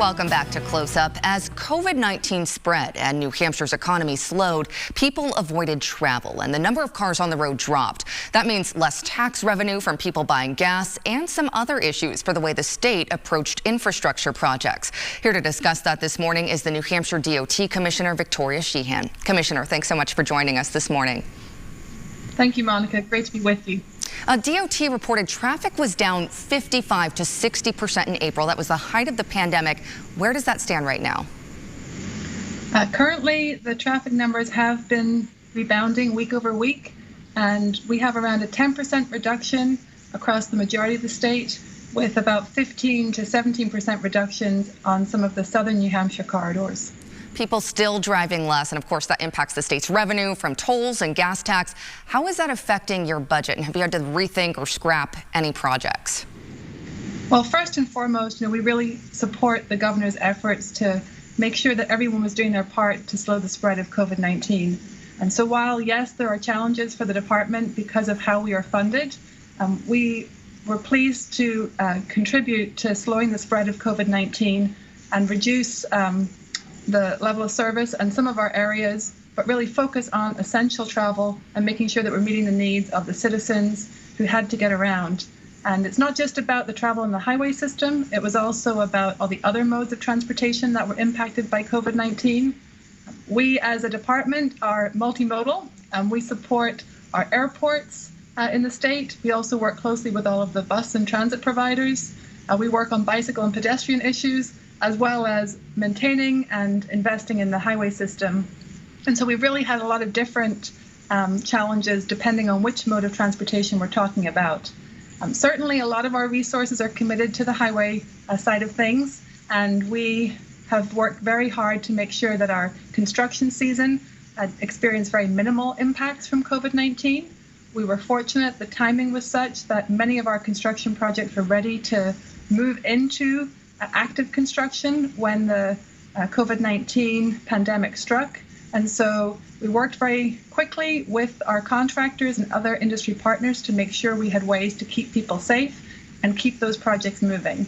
Welcome back to Close Up. As COVID-19 spread and New Hampshire's economy slowed, people avoided travel and the number of cars on the road dropped. That means less tax revenue from people buying gas and some other issues for the way the state approached infrastructure projects. Here to discuss that this morning is the New Hampshire DOT Commissioner, Victoria Sheehan. Commissioner, thanks so much for joining us this morning. Thank you, Monica. Great to be with you. DOT reported traffic was down 55 to 60% in April. That was the height of the pandemic. Where does that stand right now? Currently, the traffic numbers have been rebounding week over week, and we have around a 10% reduction across the majority of the state, with about 15 to 17% reductions on some of the southern New Hampshire corridors. People still driving less, and of course that impacts the state's revenue from tolls and gas tax. How is that affecting your budget, and have you had to rethink or scrap any projects? Well, first and foremost, we really support the governor's efforts to make sure that everyone was doing their part to slow the spread of COVID-19. And so while, yes, there are challenges for the department because of how we are funded, we were pleased to contribute to slowing the spread of COVID-19 and reduce the level of service in some of our areas, but really focus on essential travel and making sure that we're meeting the needs of the citizens who had to get around. And it's not just about the travel in the highway system, it was also about all the other modes of transportation that were impacted by COVID-19. We as a department are multimodal, and we support our airports in the state. We also work closely with all of the bus and transit providers. We work on bicycle and pedestrian issues, as well as maintaining and investing in the highway system. And so we've really had a lot of different challenges depending on which mode of transportation we're talking about. Certainly a lot of our resources are committed to the highway side of things, and we have worked very hard to make sure that our construction season experienced very minimal impacts from COVID-19. We were fortunate the timing was such that many of our construction projects were ready to move into active construction when the COVID-19 pandemic struck. And so we worked very quickly with our contractors and other industry partners to make sure we had ways to keep people safe and keep those projects moving.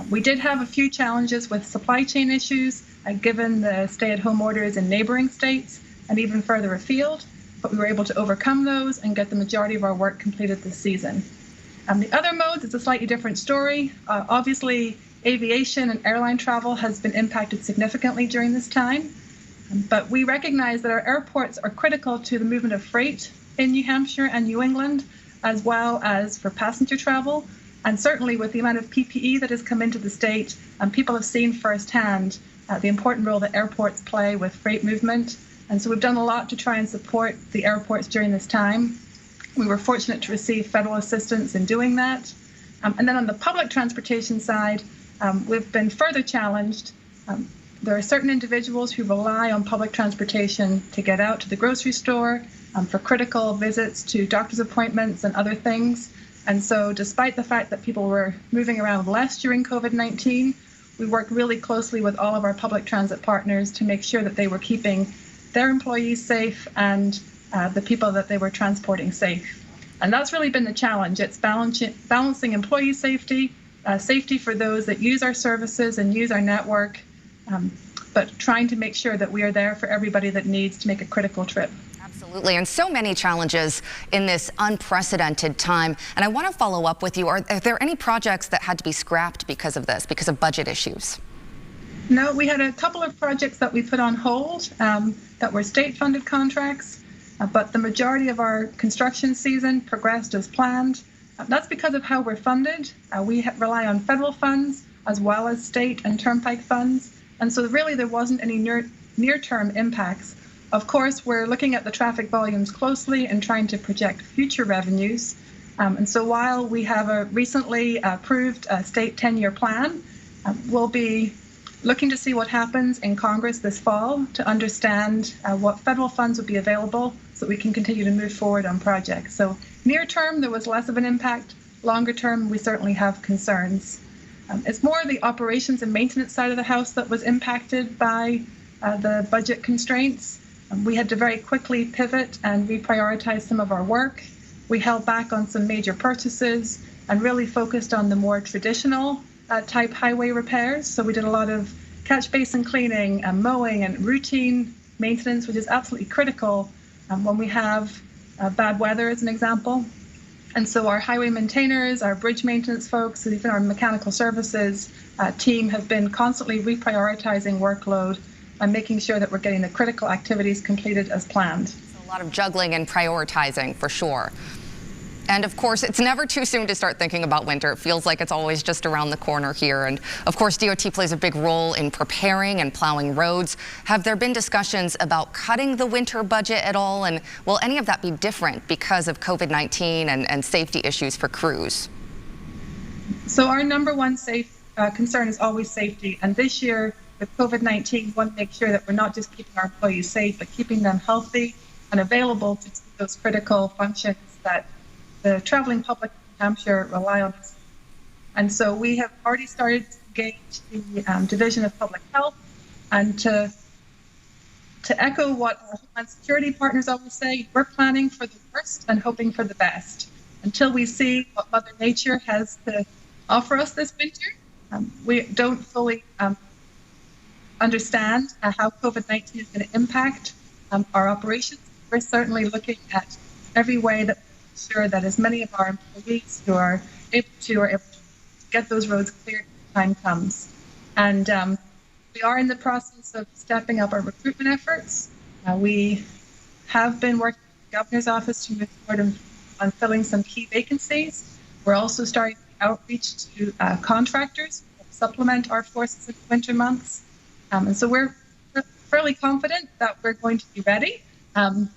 We did have a few challenges with supply chain issues, given the stay-at-home orders in neighboring states and even further afield, but we were able to overcome those and get the majority of our work completed this season. The other modes, it's a slightly different story. Obviously, aviation and airline travel has been impacted significantly during this time, but we recognize that our airports are critical to the movement of freight in New Hampshire and New England, as well as for passenger travel. And certainly with the amount of PPE that has come into the state, people have seen firsthand the important role that airports play with freight movement. And so we've done a lot to try and support the airports during this time. We were fortunate to receive federal assistance in doing that. And then on the public transportation side, we've been further challenged. There are certain individuals who rely on public transportation to get out to the grocery store, for critical visits to doctor's appointments and other things. And so despite the fact that people were moving around less during COVID-19, we worked really closely with all of our public transit partners to make sure that they were keeping their employees safe and the people that they were transporting safe. And that's really been the challenge. It's balancing employee safety, safety for those that use our services and use our network, but trying to make sure that we are there for everybody that needs to make a critical trip. Absolutely, and so many challenges in this unprecedented time. And I want to follow up with you. Are there any projects that had to be scrapped because of this, because of budget issues? No, we had a couple of projects that we put on hold that were state-funded contracts, but the majority of our construction season progressed as planned. That's because of how we're funded. We rely on federal funds as well as state and turnpike funds. And so really there wasn't any near-term impacts. Of course, we're looking at the traffic volumes closely and trying to project future revenues. And so while we have a recently approved state 10-year plan, we'll be looking to see what happens in Congress this fall to understand what federal funds will be available so that we can continue to move forward on projects. So near term, there was less of an impact. Longer term, we certainly have concerns. It's more the operations and maintenance side of the house that was impacted by the budget constraints. We had to very quickly pivot and reprioritize some of our work. We held back on some major purchases and really focused on the more traditional type highway repairs. So we did a lot of catch basin cleaning and mowing and routine maintenance, which is absolutely critical when we have bad weather, as an example. And so our highway maintainers, our bridge maintenance folks, and even our mechanical services team have been constantly reprioritizing workload and making sure that we're getting the critical activities completed as planned. A lot of juggling and prioritizing, for sure. And of course, it's never too soon to start thinking about winter. It feels like it's always just around the corner here. And of course, DOT plays a big role in preparing and plowing roads. Have there been discussions about cutting the winter budget at all? And will any of that be different because of COVID-19 and safety issues for crews? So our number one concern is always safety. And this year with COVID-19, we want to make sure that we're not just keeping our employees safe, but keeping them healthy and available to do those critical functions that the traveling public in Hampshire rely on us. And so we have already started to engage the Division of Public Health, and to echo what our Homeland Security partners always say, we're planning for the worst and hoping for the best. Until we see what Mother Nature has to offer us this winter, we don't fully understand how COVID-19 is going to impact our operations. We're certainly looking at every way that sure that as many of our employees who are able to get those roads cleared when the time comes. And we are in the process of stepping up our recruitment efforts. We have been working with the Governor's Office to move forward on filling some key vacancies. We're also starting outreach to contractors to supplement our forces in the winter months. And so we're fairly confident that we're going to be ready. And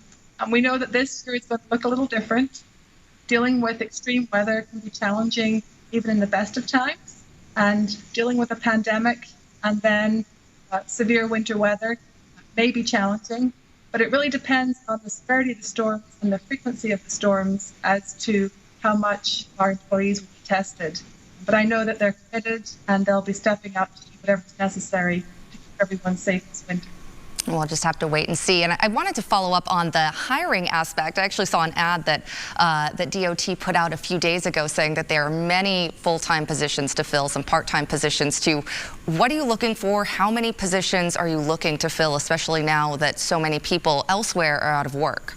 we know that this year is going to look a little different. Dealing with extreme weather can be challenging even in the best of times, and dealing with a pandemic and then severe winter weather may be challenging, but it really depends on the severity of the storms and the frequency of the storms as to how much our employees will be tested. But I know that they're committed and they'll be stepping up to do whatever is necessary to keep everyone safe this winter. We'll just have to wait and see. And I wanted to follow up on the hiring aspect. I actually saw an ad that that DOT put out a few days ago saying that there are many full-time positions to fill, some part-time positions too. What are you looking for? How many positions are you looking to fill, especially now that so many people elsewhere are out of work?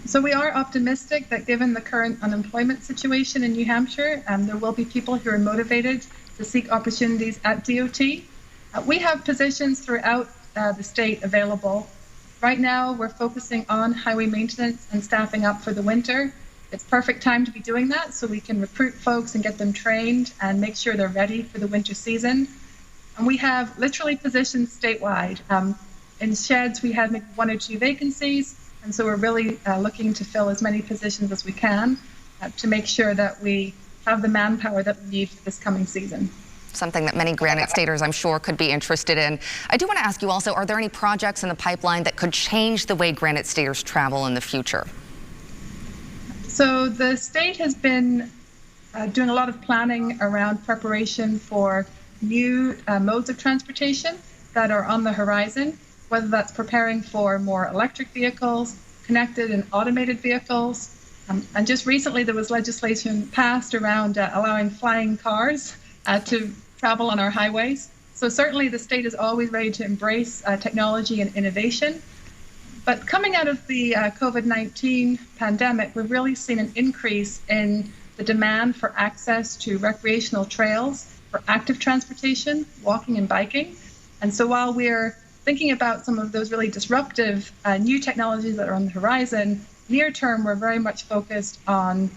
So we are optimistic that given the current unemployment situation in New Hampshire, there will be people who are motivated to seek opportunities at DOT. We have positions throughout the state available. Right now, we're focusing on highway maintenance and staffing up for the winter. It's perfect time to be doing that so we can recruit folks and get them trained and make sure they're ready for the winter season. And we have literally positions statewide. In sheds, we have maybe 1 or 2 vacancies, and so we're really looking to fill as many positions as we can to make sure that we have the manpower that we need for this coming season. Something that many Granite Staters, I'm sure, could be interested in. I do want to ask you also, are there any projects in the pipeline that could change the way Granite Staters travel in the future? So the state has been doing a lot of planning around preparation for new modes of transportation that are on the horizon, whether that's preparing for more electric vehicles, connected and automated vehicles. And just recently there was legislation passed around allowing flying cars to travel on our highways. So certainly the state is always ready to embrace technology and innovation. But coming out of the COVID-19 pandemic, we've really seen an increase in the demand for access to recreational trails for active transportation, walking and biking. And so while we're thinking about some of those really disruptive new technologies that are on the horizon, near term, we're very much focused on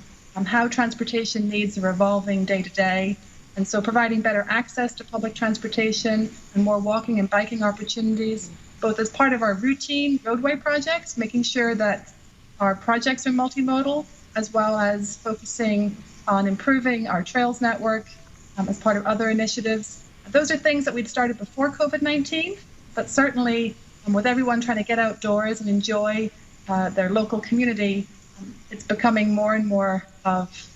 how transportation needs are evolving day to day. And so providing better access to public transportation and more walking and biking opportunities, both as part of our routine roadway projects, making sure that our projects are multimodal, as well as focusing on improving our trails network as part of other initiatives. Those are things that we'd started before COVID-19, but certainly with everyone trying to get outdoors and enjoy their local community, it's becoming more and more of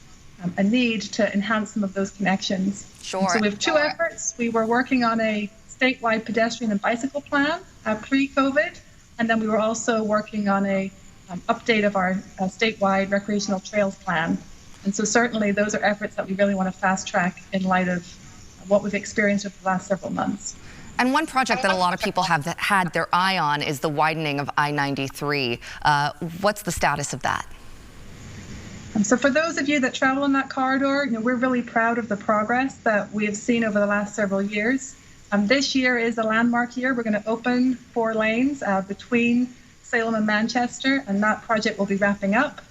a need to enhance some of those connections. Sure. So we have 2 efforts. We were working on a statewide pedestrian and bicycle plan pre-COVID, and then we were also working on a update of our statewide recreational trails plan. And so certainly those are efforts that we really want to fast track in light of what we've experienced over the last several months. And one project that a lot of people have had their eye on is the widening of I-93. What's the status of that? So for those of you that travel in that corridor, we're really proud of the progress that we have seen over the last several years. This year is a landmark year. We're going to open 4 lanes between Salem and Manchester, and that project will be wrapping up.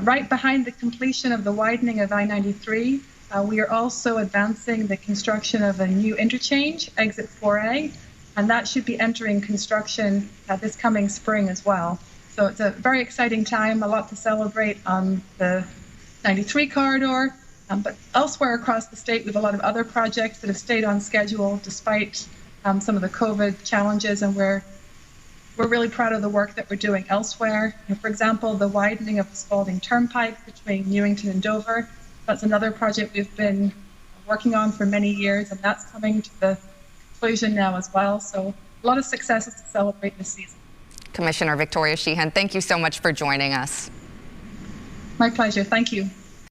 Right behind the completion of the widening of I-93, we are also advancing the construction of a new interchange, Exit 4A, and that should be entering construction this coming spring as well. So it's a very exciting time, a lot to celebrate on the 93 corridor, but elsewhere across the state, we have a lot of other projects that have stayed on schedule despite some of the COVID challenges, and we're really proud of the work that we're doing elsewhere. For example, the widening of the Spalding Turnpike between Newington and Dover. That's another project we've been working on for many years, and that's coming to the conclusion now as well. So a lot of successes to celebrate this season. Commissioner Victoria Sheehan, thank you so much for joining us. My pleasure. Thank you.